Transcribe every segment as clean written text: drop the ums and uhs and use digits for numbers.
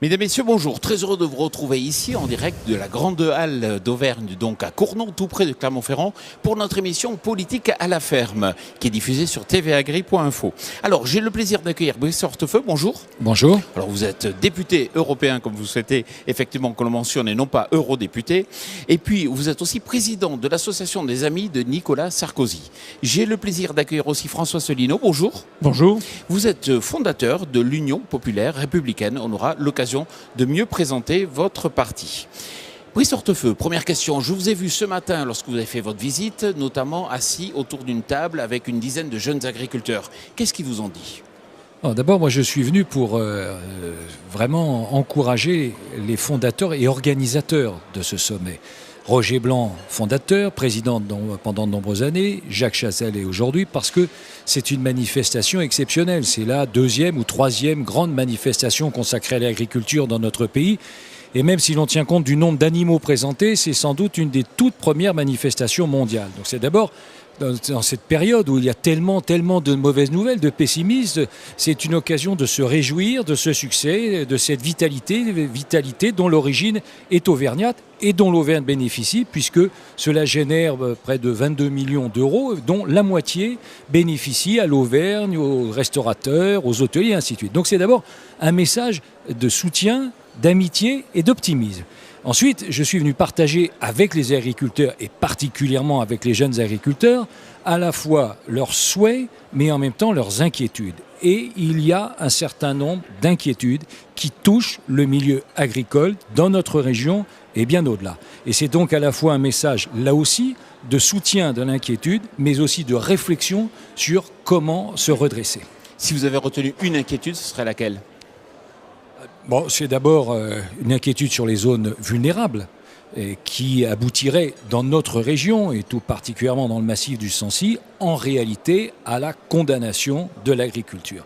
Mesdames, Messieurs, bonjour. Très heureux de vous retrouver ici en direct de la Grande Halle d'Auvergne, donc à Cournon, tout près de Clermont-Ferrand, pour notre émission Politique à la ferme, qui est diffusée sur tvagri.info. Alors, j'ai le plaisir d'accueillir Brice Hortefeux. Bonjour. Bonjour. Alors, vous êtes député européen, comme vous souhaitez effectivement qu'on le mentionne, et non pas eurodéputé. Et puis, vous êtes aussi président de l'association des amis de Nicolas Sarkozy. J'ai le plaisir d'accueillir aussi François Asselineau. Bonjour. Bonjour. Vous êtes fondateur de l'Union populaire républicaine. On aura l'occasion de mieux présenter votre parti. Brice Hortefeux, première question. Je vous ai vu ce matin, lorsque vous avez fait votre visite, notamment assis autour d'une table avec une dizaine de jeunes agriculteurs. Qu'est-ce qu'ils vous ont dit ? D'abord, moi je suis venu pour vraiment encourager les fondateurs et organisateurs de ce sommet. Roger Blanc, fondateur, président pendant de nombreuses années, Jacques Chazal est aujourd'hui, parce que c'est une manifestation exceptionnelle. C'est la deuxième ou troisième grande manifestation consacrée à l'agriculture dans notre pays. Et même si l'on tient compte du nombre d'animaux présentés, c'est sans doute une des toutes premières manifestations mondiales. Donc c'est d'abord, dans cette période où il y a tellement de mauvaises nouvelles, de pessimisme, c'est une occasion de se réjouir de ce succès, de cette vitalité dont l'origine est auvergnate et dont l'Auvergne bénéficie, puisque cela génère près de 22 millions d'euros, dont la moitié bénéficie à l'Auvergne, aux restaurateurs, aux hôteliers, et ainsi de suite. Donc c'est d'abord un message de soutien, d'amitié et d'optimisme. Ensuite, je suis venu partager avec les agriculteurs et particulièrement avec les jeunes agriculteurs à la fois leurs souhaits mais en même temps leurs inquiétudes. Et il y a un certain nombre d'inquiétudes qui touchent le milieu agricole dans notre région et bien au-delà. Et c'est donc à la fois un message, là aussi, de soutien de l'inquiétude mais aussi de réflexion sur comment se redresser. Si vous avez retenu une inquiétude, ce serait laquelle ? Bon, c'est d'abord une inquiétude sur les zones vulnérables qui aboutirait dans notre région et tout particulièrement dans le massif du Sancy en réalité à la condamnation de l'agriculture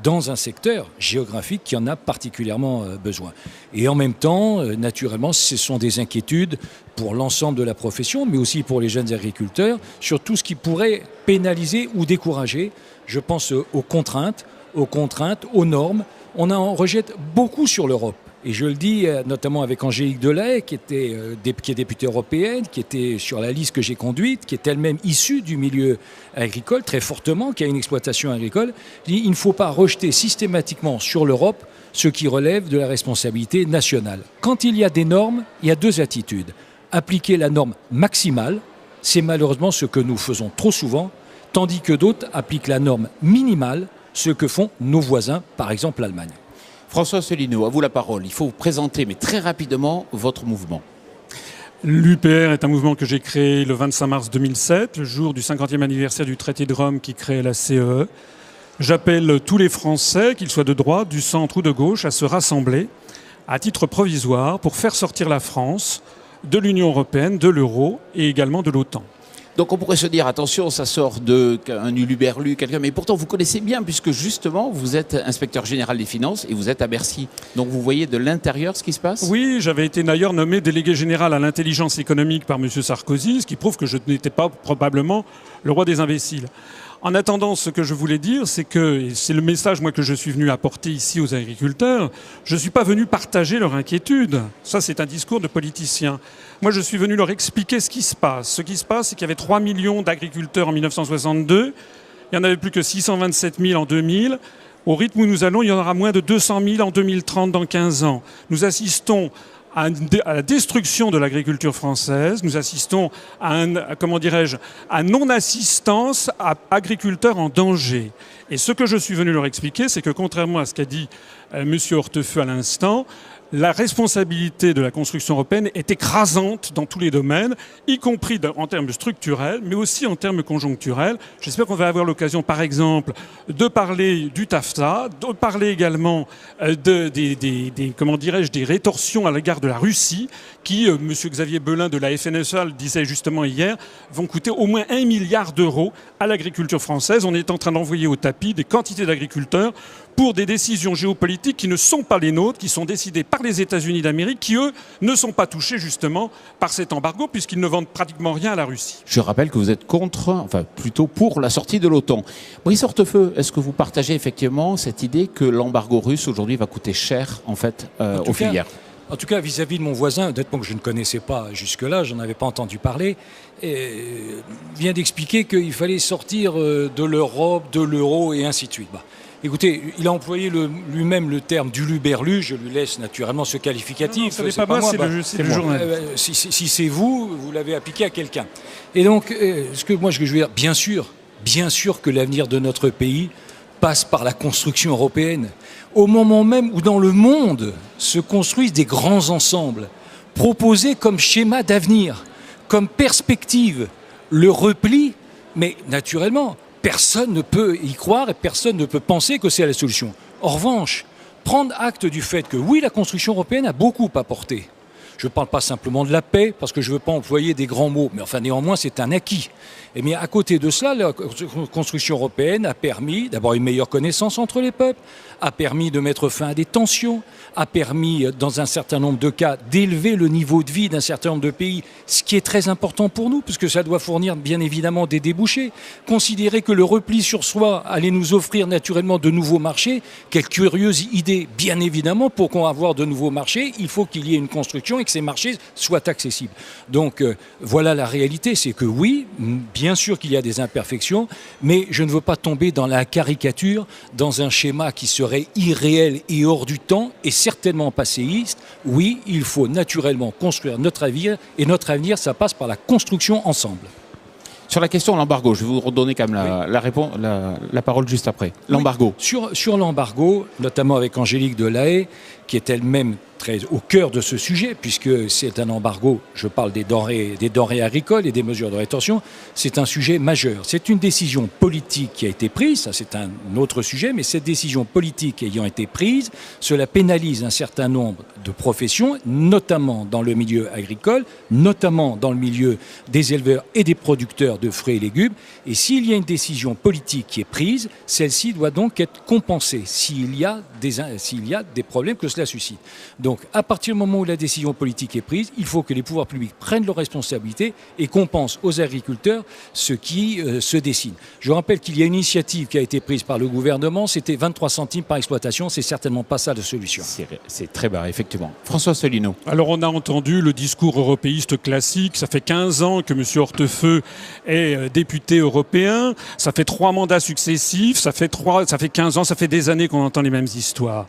dans un secteur géographique qui en a particulièrement besoin. Et en même temps, naturellement, ce sont des inquiétudes pour l'ensemble de la profession, mais aussi pour les jeunes agriculteurs, sur tout ce qui pourrait pénaliser ou décourager. Je pense aux contraintes, aux normes. On en rejette beaucoup sur l'Europe. Et je le dis notamment avec Angélique Delahaye, qui est députée européenne, qui était sur la liste que j'ai conduite, qui est elle-même issue du milieu agricole très fortement, qui a une exploitation agricole. Il ne faut pas rejeter systématiquement sur l'Europe ce qui relève de la responsabilité nationale. Quand il y a des normes, il y a deux attitudes. Appliquer la norme maximale, c'est malheureusement ce que nous faisons trop souvent, tandis que d'autres appliquent la norme minimale, ce que font nos voisins, par exemple l'Allemagne. François Asselineau, à vous la parole. Il faut vous présenter, mais très rapidement, votre mouvement. L'UPR est un mouvement que j'ai créé le 25 mars 2007, le jour du 50e anniversaire du traité de Rome qui crée la CEE. J'appelle tous les Français, qu'ils soient de droite, du centre ou de gauche, à se rassembler à titre provisoire pour faire sortir la France de l'Union européenne, de l'euro et également de l'OTAN. Donc on pourrait se dire, attention, ça sort d'un uluberlu, quelqu'un, mais pourtant vous connaissez bien, puisque justement vous êtes inspecteur général des finances et vous êtes à Bercy. Donc vous voyez de l'intérieur ce qui se passe ? Oui, j'avais été d'ailleurs nommé délégué général à l'intelligence économique par M. Sarkozy, ce qui prouve que je n'étais pas probablement le roi des imbéciles. En attendant, ce que je voulais dire, c'est que, et c'est le message moi que je suis venu apporter ici aux agriculteurs, je ne suis pas venu partager leur inquiétude. Ça, c'est un discours de politicien. Moi, je suis venu leur expliquer ce qui se passe. Ce qui se passe, c'est qu'il y avait 3 millions d'agriculteurs en 1962. Il n'y en avait plus que 627 000 en 2000. Au rythme où nous allons, il y en aura moins de 200 000 en 2030, dans 15 ans. Nous assistons à la destruction de l'agriculture française. Nous assistons à non-assistance à agriculteurs en danger. Et ce que je suis venu leur expliquer, c'est que contrairement à ce qu'a dit M. Hortefeux à l'instant, la responsabilité de la construction européenne est écrasante dans tous les domaines, y compris en termes structurels, mais aussi en termes conjoncturels. J'espère qu'on va avoir l'occasion, par exemple, de parler du TAFTA, de parler également des rétorsions à l'égard de la Russie, qui, M. Xavier Belin de la FNSEA le disait justement hier, vont coûter au moins 1 milliard d'euros à l'agriculture française. On est en train d'envoyer au tapis des quantités d'agriculteurs pour des décisions géopolitiques qui ne sont pas les nôtres, qui sont décidées par les États-Unis d'Amérique, qui, eux, ne sont pas touchés justement par cet embargo, puisqu'ils ne vendent pratiquement rien à la Russie. Je rappelle que vous êtes contre, enfin plutôt pour la sortie de l'OTAN. Brice Hortefeux, est-ce que vous partagez effectivement cette idée que l'embargo russe aujourd'hui va coûter cher en fait aux filières ? En tout cas, vis-à-vis de mon voisin, honnêtement que je ne connaissais pas jusque-là, j'en avais pas entendu parler, vient d'expliquer qu'il fallait sortir de l'Europe, de l'euro et ainsi de suite. Bah, écoutez, il a employé lui-même le terme d'uluberlu, je lui laisse naturellement ce qualificatif. Non, c'est pas moi, c'est le journal. Si c'est vous l'avez appliqué à quelqu'un. Et donc, ce que je veux dire, bien sûr que l'avenir de notre pays passe par la construction européenne. Au moment même où dans le monde se construisent des grands ensembles, proposés comme schéma d'avenir, comme perspective, le repli, mais naturellement, personne ne peut y croire et personne ne peut penser que c'est la solution. En revanche, prendre acte du fait que oui, la construction européenne a beaucoup apporté. Je ne parle pas simplement de la paix, parce que je ne veux pas employer des grands mots, mais enfin néanmoins c'est un acquis. Et bien à côté de cela, la construction européenne a permis d'avoir une meilleure connaissance entre les peuples, a permis de mettre fin à des tensions, a permis dans un certain nombre de cas d'élever le niveau de vie d'un certain nombre de pays, ce qui est très important pour nous, puisque ça doit fournir bien évidemment des débouchés. Considérer que le repli sur soi allait nous offrir naturellement de nouveaux marchés, quelle curieuse idée. Bien évidemment, pour qu'on avoir de nouveaux marchés, il faut qu'il y ait une construction et que ces marchés soient accessibles. Donc voilà la réalité, c'est que oui, bien sûr qu'il y a des imperfections, mais je ne veux pas tomber dans la caricature, dans un schéma qui serait irréel et hors du temps, et certainement passéiste. Oui, il faut naturellement construire notre avenir, et notre avenir, ça passe par la construction ensemble. Sur la question de l'embargo, je vais vous redonner quand même la parole juste après. L'embargo. Oui, sur l'embargo, notamment avec Angélique Delahaye, qui est elle-même très au cœur de ce sujet, puisque c'est un embargo, je parle des denrées agricoles et des mesures de rétention, c'est un sujet majeur. C'est une décision politique qui a été prise, ça c'est un autre sujet, mais cette décision politique ayant été prise, cela pénalise un certain nombre de professions, notamment dans le milieu agricole, notamment dans le milieu des éleveurs et des producteurs de fruits et légumes. Et s'il y a une décision politique qui est prise, celle-ci doit donc être compensée s'il y a des problèmes que cela suscite. Donc, à partir du moment où la décision politique est prise, il faut que les pouvoirs publics prennent leurs responsabilités et compensent aux agriculteurs ce qui se dessine. Je rappelle qu'il y a une initiative qui a été prise par le gouvernement, c'était 23 centimes par exploitation, c'est certainement pas ça la solution. C'est très bas, effectivement. François Asselineau. Alors, on a entendu le discours européiste classique. Ça fait 15 ans que M. Hortefeux est député européen. Ça fait 3 mandats successifs. Ça fait 15 ans, ça fait des années qu'on entend les mêmes histoires.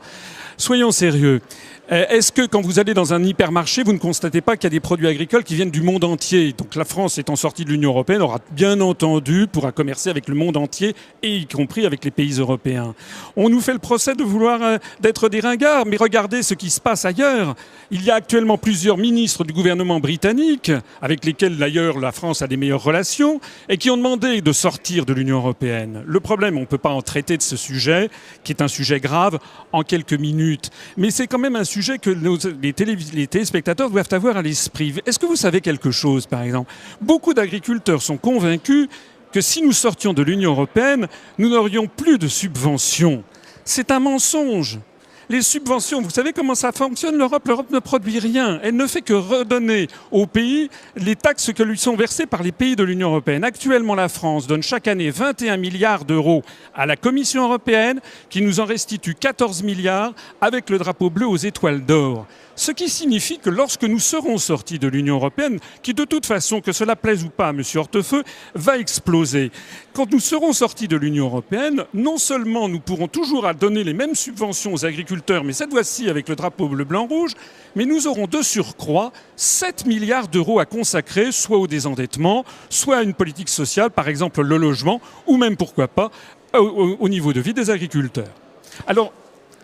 Soyons sérieux. Est-ce que quand vous allez dans un hypermarché, vous ne constatez pas qu'il y a des produits agricoles qui viennent du monde entier ? Donc la France étant sortie de l'Union européenne aura bien entendu pourra commercer avec le monde entier et y compris avec les pays européens. On nous fait le procès de vouloir d'être des ringards, mais regardez ce qui se passe ailleurs. Il y a actuellement plusieurs ministres du gouvernement britannique, avec lesquels d'ailleurs la France a des meilleures relations, et qui ont demandé de sortir de l'Union européenne. Le problème, on ne peut pas en traiter de ce sujet, qui est un sujet grave, en quelques minutes. Mais c'est quand même un sujet que les téléspectateurs doivent avoir à l'esprit. Est-ce que vous savez quelque chose, par exemple ? Beaucoup d'agriculteurs sont convaincus que si nous sortions de l'Union européenne, nous n'aurions plus de subventions. C'est un mensonge. Les subventions, vous savez comment ça fonctionne, l'Europe ne produit rien. Elle ne fait que redonner aux pays les taxes que lui sont versées par les pays de l'Union européenne. Actuellement, la France donne chaque année 21 milliards d'euros à la Commission européenne, qui nous en restitue 14 milliards avec le drapeau bleu aux étoiles d'or. Ce qui signifie que lorsque nous serons sortis de l'Union européenne, qui de toute façon, que cela plaise ou pas à M. Hortefeux, va exploser. Quand nous serons sortis de l'Union européenne, non seulement nous pourrons toujours donner les mêmes subventions aux agriculteurs, mais cette fois-ci avec le drapeau bleu, blanc, rouge, mais nous aurons de surcroît 7 milliards d'euros à consacrer, soit au désendettement, soit à une politique sociale, par exemple le logement, ou même, pourquoi pas, au niveau de vie des agriculteurs. Alors,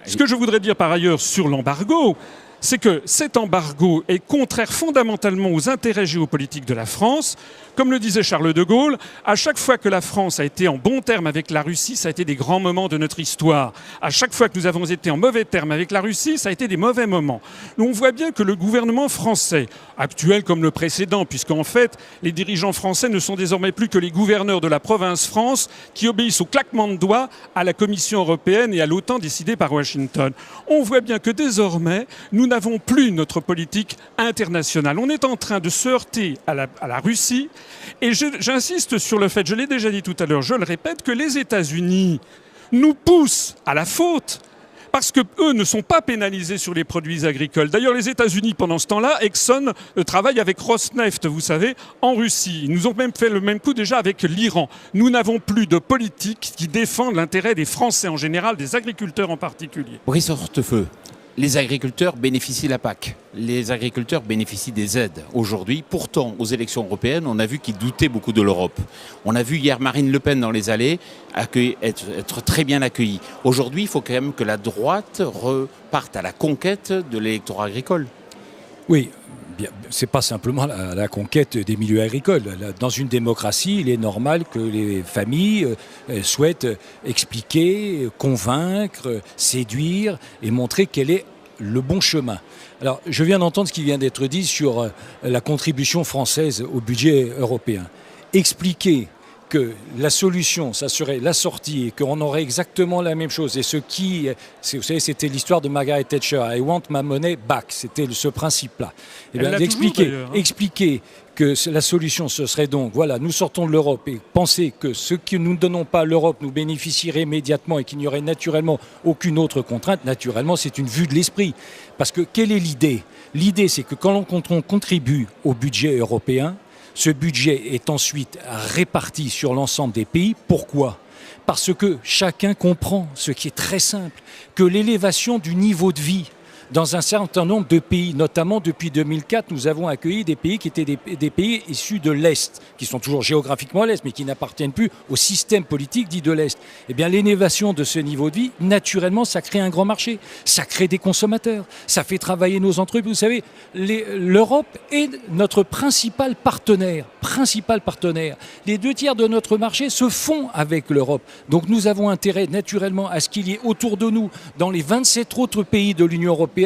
ce que je voudrais dire par ailleurs sur l'embargo, c'est que cet embargo est contraire fondamentalement aux intérêts géopolitiques de la France, Comme le disait Charles de Gaulle, à chaque fois que la France a été en bon terme avec la Russie, ça a été des grands moments de notre histoire. À chaque fois que nous avons été en mauvais terme avec la Russie, ça a été des mauvais moments. Nous, on voit bien que le gouvernement français, actuel comme le précédent, puisqu'en fait, les dirigeants français ne sont désormais plus que les gouverneurs de la province France qui obéissent au claquement de doigts à la Commission européenne et à l'OTAN décidée par Washington. On voit bien que désormais, nous n'avons plus notre politique internationale. On est en train de se heurter à la Russie. Et j'insiste sur le fait, je l'ai déjà dit tout à l'heure, je le répète, que les États-Unis nous poussent à la faute parce qu'eux ne sont pas pénalisés sur les produits agricoles. D'ailleurs, les États-Unis, pendant ce temps-là, Exxon travaille avec Rosneft, vous savez, en Russie. Ils nous ont même fait le même coup déjà avec l'Iran. Nous n'avons plus de politique qui défend l'intérêt des Français en général, des agriculteurs en particulier. Brice Hortefeux, les agriculteurs bénéficient de la PAC. Les agriculteurs bénéficient des aides aujourd'hui. Pourtant, aux élections européennes, on a vu qu'ils doutaient beaucoup de l'Europe. On a vu hier Marine Le Pen dans les allées être très bien accueillie. Aujourd'hui, il faut quand même que la droite reparte à la conquête de l'électorat agricole. Oui, c'est pas simplement la conquête des milieux agricoles. Dans une démocratie, il est normal que les familles souhaitent expliquer, convaincre, séduire et montrer quel est le bon chemin. Alors, je viens d'entendre ce qui vient d'être dit sur la contribution française au budget européen. Expliquer que la solution, ça serait la sortie et qu'on aurait exactement la même chose. Et vous savez, c'était l'histoire de Margaret Thatcher. I want my money back. C'était ce principe-là. Et bien, expliquer que la solution, ce serait donc, voilà, nous sortons de l'Europe et penser que ce que nous ne donnons pas à l'Europe nous bénéficierait immédiatement et qu'il n'y aurait naturellement aucune autre contrainte, naturellement, c'est une vue de l'esprit. Parce que quelle est l'idée ? L'idée, c'est que quand on contribue au budget européen, ce budget est ensuite réparti sur l'ensemble des pays. Pourquoi ? Parce que chacun comprend, ce qui est très simple, que l'élévation du niveau de vie dans un certain nombre de pays, notamment depuis 2004, nous avons accueilli des pays qui étaient des pays issus de l'Est, qui sont toujours géographiquement à l'Est, mais qui n'appartiennent plus au système politique dit de l'Est. Eh bien, l'élévation de ce niveau de vie, naturellement, ça crée un grand marché, ça crée des consommateurs, ça fait travailler nos entreprises. Vous savez, l'Europe est notre principal partenaire. Les 2/3 de notre marché se font avec l'Europe. Donc, nous avons intérêt, naturellement, à ce qu'il y ait autour de nous, dans les 27 autres pays de l'Union européenne,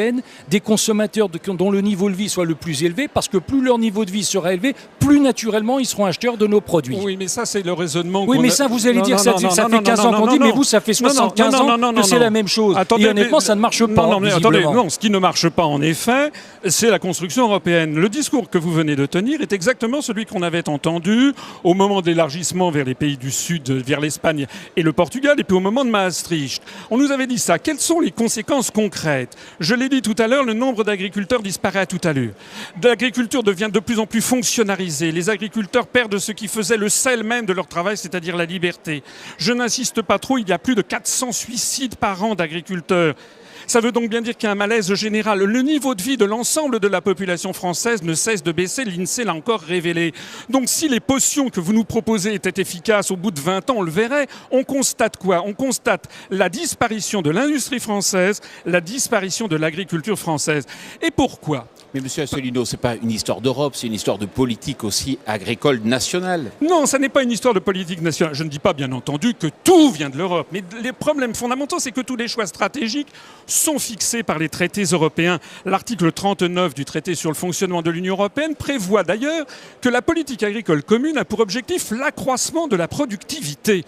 des consommateurs dont le niveau de vie soit le plus élevé, parce que plus leur niveau de vie sera élevé, plus naturellement ils seront acheteurs de nos produits. Oui, mais ça c'est le raisonnement. Oui, mais ça vous allez dire que ça fait 15 ans qu'on dit, mais vous ça fait 75 ans que c'est la même chose. Attendez, et honnêtement, ça ne marche pas. Non, ce qui ne marche pas en effet, c'est la construction européenne. Le discours que vous venez de tenir est exactement celui qu'on avait entendu au moment de l'élargissement vers les pays du Sud, vers l'Espagne et le Portugal, et puis au moment de Maastricht. On nous avait dit ça. Quelles sont les conséquences concrètes ? Je l'ai dit tout à l'heure, le nombre d'agriculteurs disparaît à toute allure. L'agriculture devient de plus en plus fonctionnalisée. Les agriculteurs perdent ce qui faisait le sel même de leur travail, c'est-à-dire la liberté. Je n'insiste pas trop, il y a plus de 400 suicides par an d'agriculteurs. Ça veut donc bien dire qu'il y a un malaise général. Le niveau de vie de l'ensemble de la population française ne cesse de baisser. L'INSEE l'a encore révélé. Donc si les potions que vous nous proposez étaient efficaces au bout de 20 ans, on le verrait. On constate quoi ? On constate la disparition de l'industrie française, la disparition de l'agriculture française. Et pourquoi ? Mais monsieur Asselineau, ce n'est pas une histoire d'Europe, c'est une histoire de politique aussi agricole nationale. Non, ça n'est pas une histoire de politique nationale. Je ne dis pas, bien entendu, que tout vient de l'Europe. Mais les problèmes fondamentaux, c'est que tous les choix stratégiques sont fixés par les traités européens. L'article 39 du traité sur le fonctionnement de l'Union européenne prévoit d'ailleurs que la politique agricole commune a pour objectif l'accroissement de la productivité.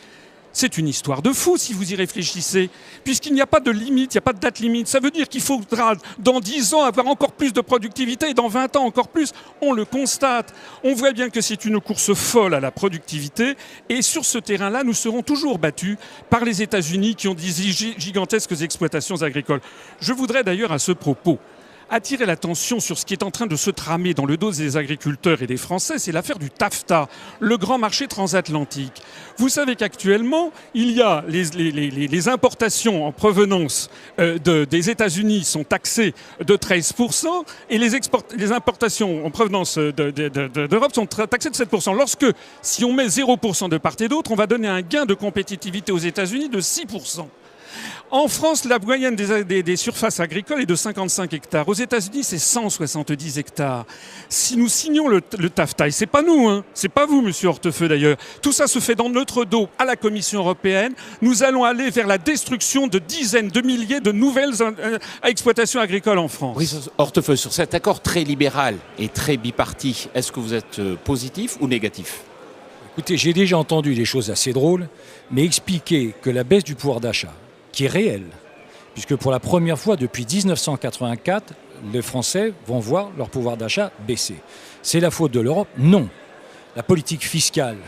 C'est une histoire de fou si vous y réfléchissez, puisqu'il n'y a pas de limite, il n'y a pas de date limite. Ça veut dire qu'il faudra dans 10 ans avoir encore plus de productivité et dans 20 ans encore plus. On le constate. On voit bien que c'est une course folle à la productivité et sur ce terrain-là, nous serons toujours battus par les États-Unis qui ont des gigantesques exploitations agricoles. Je voudrais d'ailleurs à ce propos attirer l'attention sur ce qui est en train de se tramer dans le dos des agriculteurs et des Français, c'est l'affaire du TAFTA, le grand marché transatlantique. Vous savez qu'actuellement, il y a les importations en provenance des États-Unis sont taxées de 13% et les importations en provenance d'Europe sont taxées de 7%. Si on met 0% de part et d'autre, on va donner un gain de compétitivité aux États-Unis de 6%. En France, la moyenne des surfaces agricoles est de 55 hectares. Aux États-Unis, c'est 170 hectares. Si nous signons le TAFTA, et c'est pas nous, hein, c'est pas vous, monsieur Hortefeux d'ailleurs, tout ça se fait dans notre dos à la Commission européenne, nous allons aller vers la destruction de dizaines de milliers de nouvelles exploitations agricoles en France. Brice Hortefeux, sur cet accord très libéral et très biparti, est-ce que vous êtes positif ou négatif ? Écoutez, j'ai déjà entendu des choses assez drôles, mais expliquer que la baisse du pouvoir d'achat, qui est réelle, puisque pour la première fois depuis 1984, les Français vont voir leur pouvoir d'achat baisser. C'est la faute de l'Europe ? Non. La politique fiscale,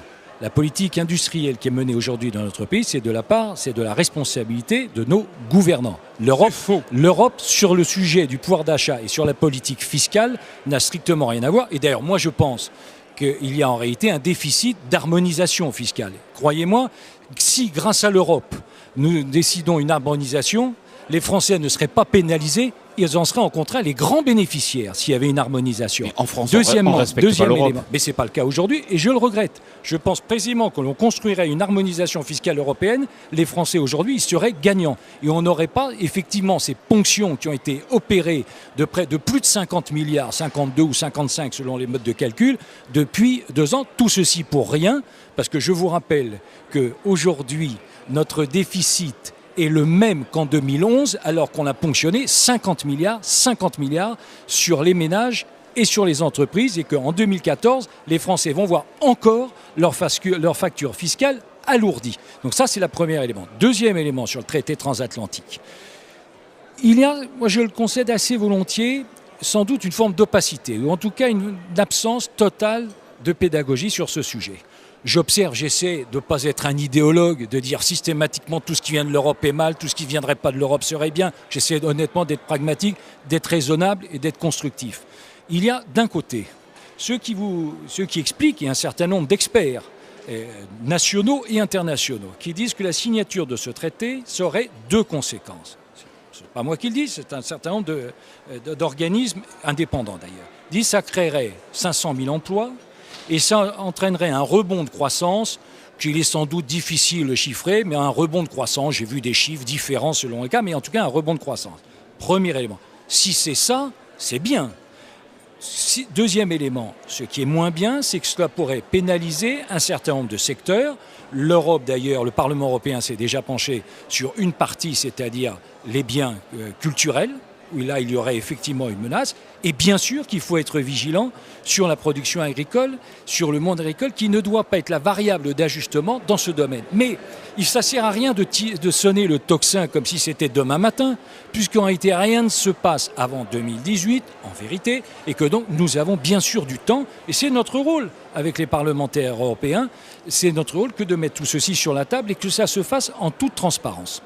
la politique industrielle qui est menée aujourd'hui dans notre pays, c'est de la responsabilité de nos gouvernants. L'Europe, sur le sujet du pouvoir d'achat et sur la politique fiscale, n'a strictement rien à voir. Et d'ailleurs, moi je pense qu'il y a en réalité un déficit d'harmonisation fiscale. Croyez-moi, si grâce à l'Europe, nous décidons une harmonisation, les Français ne seraient pas pénalisés, ils en seraient au contraire les grands bénéficiaires s'il y avait une harmonisation. Mais en France, deuxième élément, mais ce n'est pas le cas aujourd'hui et je le regrette. Je pense précisément que l'on construirait une harmonisation fiscale européenne, les Français aujourd'hui ils seraient gagnants. Et on n'aurait pas effectivement ces ponctions qui ont été opérées de près de plus de 50 milliards, 52 ou 55 selon les modes de calcul, depuis 2 ans. Tout ceci pour rien, parce que je vous rappelle qu'aujourd'hui, notre déficit est le même qu'en 2011, alors qu'on a ponctionné 50 milliards sur les ménages et sur les entreprises, et qu'en 2014, les Français vont voir encore leur facture fiscale alourdie. Donc ça, c'est le premier élément. Deuxième élément sur le traité transatlantique. Il y a, moi je le concède assez volontiers, sans doute une forme d'opacité, ou en tout cas une absence totale de pédagogie sur ce sujet. J'observe, j'essaie de ne pas être un idéologue, de dire systématiquement tout ce qui vient de l'Europe est mal, tout ce qui ne viendrait pas de l'Europe serait bien. J'essaie honnêtement d'être pragmatique, d'être raisonnable et d'être constructif. Il y a d'un côté ceux qui expliquent, et un certain nombre d'experts nationaux et internationaux, qui disent que la signature de ce traité aurait 2 conséquences. Ce n'est pas moi qui le dis, c'est un certain nombre d'organismes indépendants d'ailleurs. Ils disent que ça créerait 500 000 emplois, et ça entraînerait un rebond de croissance qu'il est sans doute difficile de chiffrer, mais un rebond de croissance, j'ai vu des chiffres différents selon les cas, mais en tout cas un rebond de croissance. Premier élément. Si c'est ça, c'est bien. Deuxième élément, ce qui est moins bien, c'est que cela pourrait pénaliser un certain nombre de secteurs. L'Europe d'ailleurs, le Parlement européen s'est déjà penché sur une partie, c'est-à-dire les biens culturels, où là il y aurait effectivement une menace. Et bien sûr qu'il faut être vigilant sur la production agricole, sur le monde agricole, qui ne doit pas être la variable d'ajustement dans ce domaine. Mais ça ne sert à rien de sonner le tocsin comme si c'était demain matin, puisqu'en réalité rien ne se passe avant 2018, en vérité, et que donc nous avons bien sûr du temps, et c'est notre rôle avec les parlementaires européens, c'est notre rôle que de mettre tout ceci sur la table et que ça se fasse en toute transparence.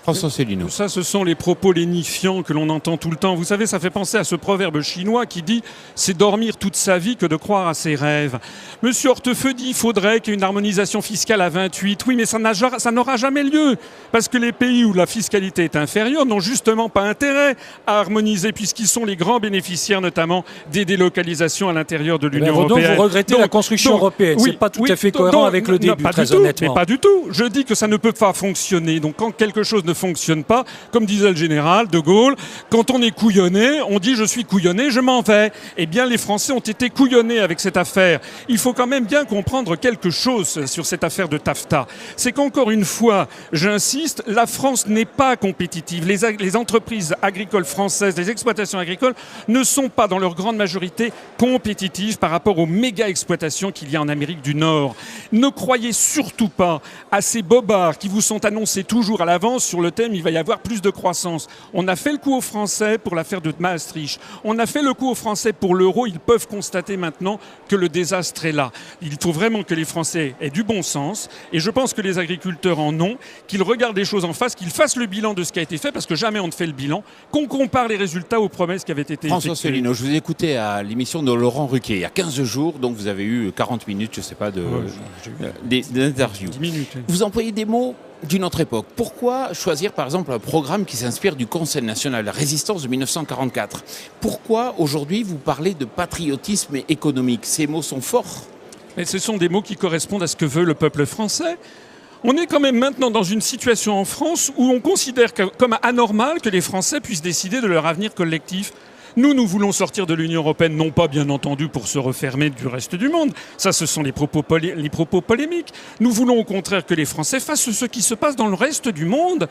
François Célineau. Ça, ce sont les propos lénifiants que l'on entend tout le temps. Vous savez, ça fait penser à ce proverbe chinois qui dit « c'est dormir toute sa vie que de croire à ses rêves ». Monsieur Hortefeux dit « il faudrait qu'il y ait une harmonisation fiscale à 28 ». Oui, mais ça n'aura jamais lieu, parce que les pays où la fiscalité est inférieure n'ont justement pas intérêt à harmoniser, puisqu'ils sont les grands bénéficiaires, notamment des délocalisations à l'intérieur de l'Union européenne. Donc vous regrettez la construction européenne. Oui, c'est pas tout à fait cohérent avec le début, très honnêtement. Mais pas du tout. Je dis que ça ne peut pas fonctionner. Donc quand quelque chose ne fonctionne pas, comme disait le général de Gaulle, quand on est couillonné, on dit je suis couillonné, je m'en vais. Eh bien les Français ont été couillonnés avec cette affaire. Il faut quand même bien comprendre quelque chose sur cette affaire de TAFTA. C'est qu'encore une fois, j'insiste, la France n'est pas compétitive. Les entreprises agricoles françaises, les exploitations agricoles ne sont pas dans leur grande majorité compétitives par rapport aux méga exploitations qu'il y a en Amérique du Nord. Ne croyez surtout pas à ces bobards qui vous sont annoncés toujours à l'avance sur le thème il va y avoir plus de croissance. On a fait le coup aux Français pour l'affaire de Maastricht. On a fait le coup aux Français pour l'euro. Ils peuvent constater maintenant que le désastre est là. Il faut vraiment que les Français aient du bon sens. Et je pense que les agriculteurs en ont, qu'ils regardent les choses en face, qu'ils fassent le bilan de ce qui a été fait, parce que jamais on ne fait le bilan, qu'on compare les résultats aux promesses qui avaient été effectuées. François Célineau, je vous ai écouté à l'émission de Laurent Ruquier il y a 15 jours, donc vous avez eu 40 minutes, je ne sais pas, d'interview. 10 minutes. Oui. Vous employez des mots d'une autre époque. Pourquoi choisir par exemple un programme qui s'inspire du Conseil national, la résistance de 1944 ? Pourquoi aujourd'hui vous parlez de patriotisme économique ? Ces mots sont forts. Mais ce sont des mots qui correspondent à ce que veut le peuple français. On est quand même maintenant dans une situation en France où on considère comme anormal que les Français puissent décider de leur avenir collectif. Nous voulons sortir de l'Union européenne, non pas bien entendu pour se refermer du reste du monde. Ça, ce sont les propos polémiques. Nous voulons au contraire que les Français fassent ce qui se passe dans le reste du monde.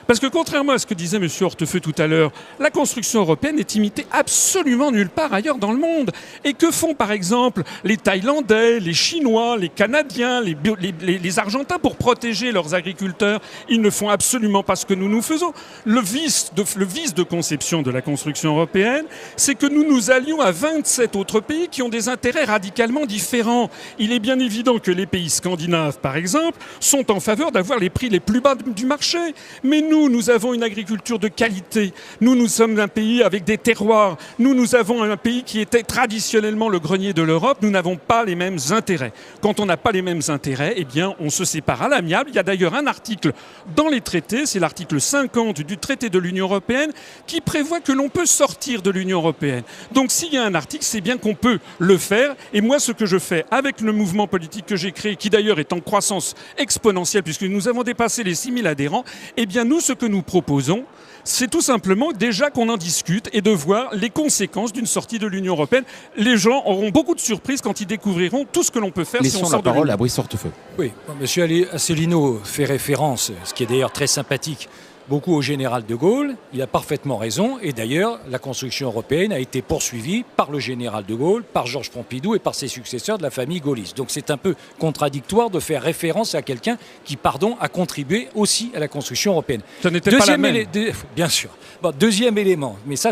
Parce que contrairement à ce que disait M. Hortefeux tout à l'heure, la construction européenne est imitée absolument nulle part ailleurs dans le monde. Et que font par exemple les Thaïlandais, les Chinois, les Canadiens, les Argentins pour protéger leurs agriculteurs? Ils ne font absolument pas ce que nous faisons. Le vice de conception de la construction européenne, c'est que nous nous allions à 27 autres pays qui ont des intérêts radicalement différents. Il est bien évident que les pays scandinaves, par exemple, sont en faveur d'avoir les prix les plus bas du marché. Mais nous avons une agriculture de qualité. Nous sommes un pays avec des terroirs. Nous avons un pays qui était traditionnellement le grenier de l'Europe. Nous n'avons pas les mêmes intérêts. Quand on n'a pas les mêmes intérêts, eh bien, on se sépare à l'amiable. Il y a d'ailleurs un article dans les traités, c'est l'article 50 du traité de l'Union européenne, qui prévoit que l'on peut sortir de l'Union européenne. Donc, s'il y a un article, c'est bien qu'on peut le faire. Et moi, ce que je fais avec le mouvement politique que j'ai créé, qui d'ailleurs est en croissance exponentielle, puisque nous avons dépassé les 6000 adhérents, eh bien, ce que nous proposons, c'est tout simplement déjà qu'on en discute et de voir les conséquences d'une sortie de l'Union européenne. Les gens auront beaucoup de surprises quand ils découvriront tout ce que l'on peut faire si on sort de l'Union. Laissons la parole à Brice Hortefeux. Oui, M. Asselineau fait référence, ce qui est d'ailleurs très sympathique, beaucoup au général de Gaulle. Il a parfaitement raison. Et d'ailleurs, la construction européenne a été poursuivie par le général de Gaulle, par Georges Pompidou et par ses successeurs de la famille gaulliste. Donc c'est un peu contradictoire de faire référence à quelqu'un qui, a contribué aussi à la construction européenne. Ça n'était pas la même. Bien sûr. Bon, deuxième élément, mais ça,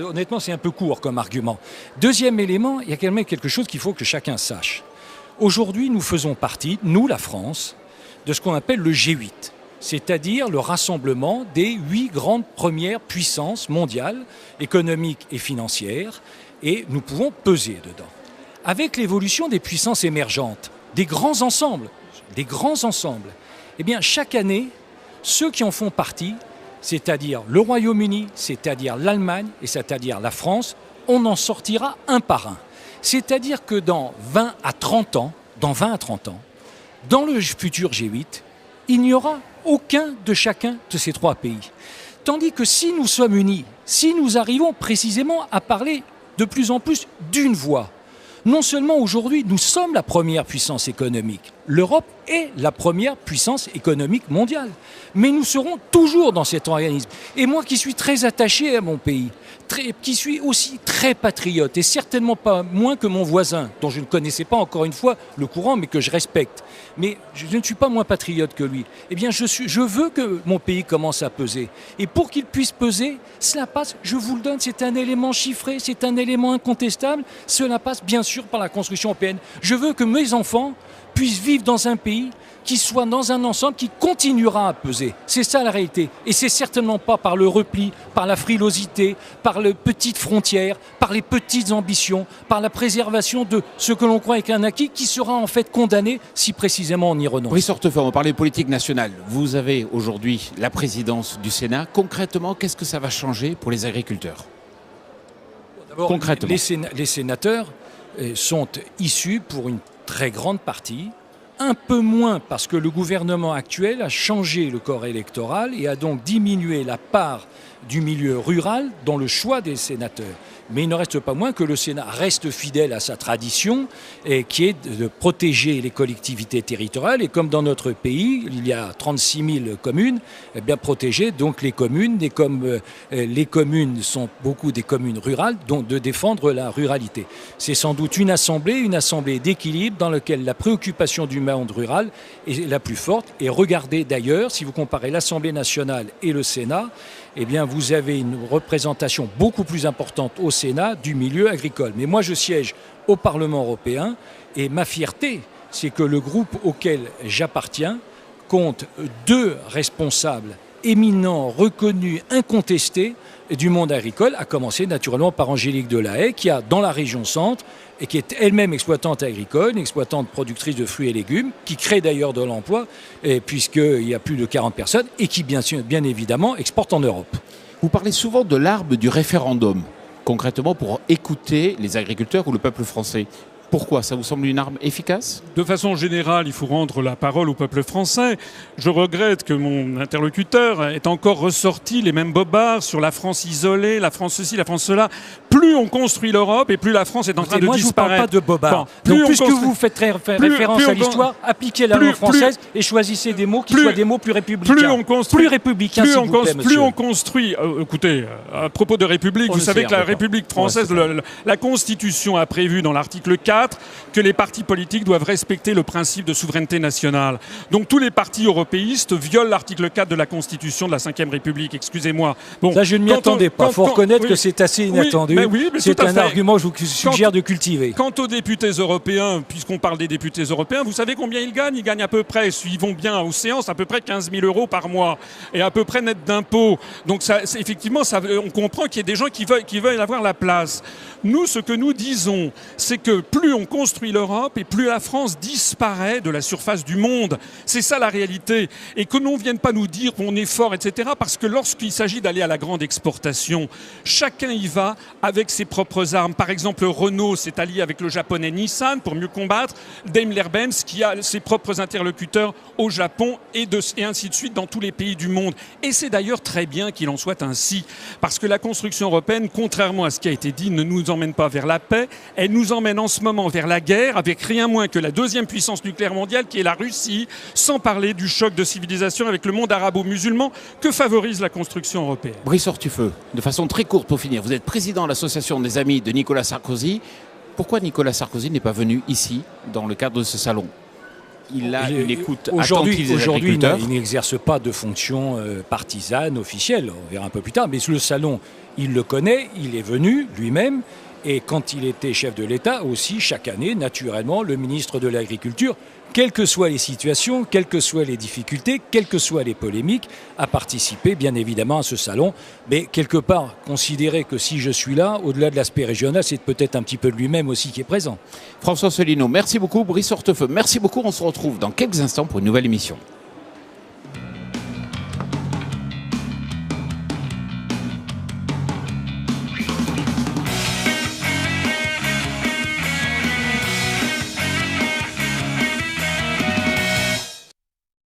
honnêtement, c'est un peu court comme argument. Deuxième élément, il y a quand même quelque chose qu'il faut que chacun sache. Aujourd'hui, nous faisons partie, nous, la France, de ce qu'on appelle le G8. C'est-à-dire le rassemblement des 8 grandes premières puissances mondiales, économiques et financières, et nous pouvons peser dedans. Avec l'évolution des puissances émergentes, des grands ensembles, eh bien chaque année, ceux qui en font partie, c'est-à-dire le Royaume-Uni, c'est-à-dire l'Allemagne et c'est-à-dire la France, on en sortira un par un. C'est-à-dire que dans 20 à 30 ans, dans le futur G8, il n'y aura aucun de chacun de ces 3 pays. Tandis que si nous sommes unis, si nous arrivons précisément à parler de plus en plus d'une voix, non seulement aujourd'hui nous sommes la première puissance économique, l'Europe est la première puissance économique mondiale, mais nous serons toujours dans cet organisme. Et moi qui suis très attaché à mon pays, qui suis aussi très patriote, et certainement pas moins que mon voisin, dont je ne connaissais pas encore une fois le courant, mais que je respecte, mais je ne suis pas moins patriote que lui, eh bien je veux que mon pays commence à peser. Et pour qu'il puisse peser, cela passe, je vous le donne, c'est un élément chiffré, c'est un élément incontestable, cela passe bien sûr par la construction européenne. Je veux que mes enfants puissent vivre dans un pays qui soit dans un ensemble qui continuera à peser. C'est ça la réalité. Et c'est certainement pas par le repli, par la frilosité, par les petites frontières, par les petites ambitions, par la préservation de ce que l'on croit être un acquis qui sera en fait condamné si précisément on y renonce. Brice Hortefeux, on parlait politique nationale. Vous avez aujourd'hui la présidence du Sénat. Concrètement, qu'est-ce que ça va changer pour les agriculteurs? D'abord, concrètement, les sénateurs sont issus pour une très grande partie, un peu moins parce que le gouvernement actuel a changé le corps électoral et a donc diminué la part du milieu rural dans le choix des sénateurs. Mais il ne reste pas moins que le Sénat reste fidèle à sa tradition, et qui est de protéger les collectivités territoriales. Et comme dans notre pays, il y a 36 000 communes, eh bien protéger donc les communes. Et comme les communes sont beaucoup des communes rurales, donc de défendre la ruralité. C'est sans doute une assemblée d'équilibre dans laquelle la préoccupation du monde rural est la plus forte. Et regardez d'ailleurs, si vous comparez l'Assemblée nationale et le Sénat, eh bien, vous avez une représentation beaucoup plus importante au Sénat du milieu agricole. Mais moi, je siège au Parlement européen et ma fierté, c'est que le groupe auquel j'appartiens compte 2 responsables éminents, reconnus, incontestés du monde agricole, à commencer naturellement par Angélique Delahaye, qui a dans la région centre, et qui est elle-même exploitante agricole, une exploitante productrice de fruits et légumes, qui crée d'ailleurs de l'emploi, puisqu'il y a plus de 40 personnes, et qui bien évidemment exporte en Europe. Vous parlez souvent de l'arbre du référendum, concrètement pour écouter les agriculteurs ou le peuple français. Pourquoi? Ça vous semble une arme efficace? De façon générale, il faut rendre la parole au peuple français. Je regrette que mon interlocuteur ait encore ressorti les mêmes bobards sur la France isolée, la France ceci, la France cela. Plus on construit l'Europe et plus la France est en train de moi, disparaître. Je ne vous parle pas de bobards. Bon, Donc, puisque vous faites référence à l'histoire, appliquez la langue française et choisissez des mots qui soient des mots plus républicains. Plus républicains, s'il vous plaît, monsieur. Plus on construit... écoutez, à propos de République, vous savez que la République française, la Constitution a prévu dans l'article 4 que les partis politiques doivent respecter le principe de souveraineté nationale. Donc tous les partis européistes violent l'article 4 de la Constitution de la Ve République, excusez-moi. Bon, ça, je ne m'y attendais pas. Il faut reconnaître que c'est assez inattendu. C'est un argument que je vous suggère de cultiver. Quant aux députés européens, puisqu'on parle des députés européens, vous savez combien ils gagnent? Ils gagnent à peu près, s'ils vont bien aux séances, à peu près 15 000 € par mois et à peu près net d'impôts. Donc ça, effectivement, on comprend qu'il y a des gens qui veulent avoir la place. Nous, ce que nous disons, c'est que plus on construit l'Europe et plus la France disparaît de la surface du monde. C'est ça la réalité. Et que l'on ne vienne pas nous dire qu'on est fort, etc. Parce que lorsqu'il s'agit d'aller à la grande exportation, chacun y va avec ses propres armes. Par exemple, Renault s'est allié avec le japonais Nissan pour mieux combattre. Daimler-Benz qui a ses propres interlocuteurs au Japon et ainsi de suite dans tous les pays du monde. Et c'est d'ailleurs très bien qu'il en soit ainsi. Parce que la construction européenne, contrairement à ce qui a été dit, ne nous emmène pas vers la paix. Elle nous emmène en ce moment vers la guerre avec rien moins que la deuxième puissance nucléaire mondiale qui est la Russie, sans parler du choc de civilisation avec le monde arabo-musulman que favorise la construction européenne. Brice Hortefeux, de façon très courte pour finir, vous êtes président de l'association des amis de Nicolas Sarkozy. Pourquoi Nicolas Sarkozy n'est pas venu ici dans le cadre de ce salon? Il a une écoute attentive des agriculteurs. Il n'exerce pas de fonction partisane, officielle, on verra un peu plus tard, mais le salon, il le connaît, il est venu lui-même. Et quand il était chef de l'État aussi, chaque année, naturellement, le ministre de l'Agriculture, quelles que soient les situations, quelles que soient les difficultés, quelles que soient les polémiques, a participé bien évidemment à ce salon. Mais quelque part, considérer que si je suis là, au-delà de l'aspect régional, c'est peut-être un petit peu lui-même aussi qui est présent. François Asselineau, merci beaucoup. Brice Hortefeux, merci beaucoup. On se retrouve dans quelques instants pour une nouvelle émission.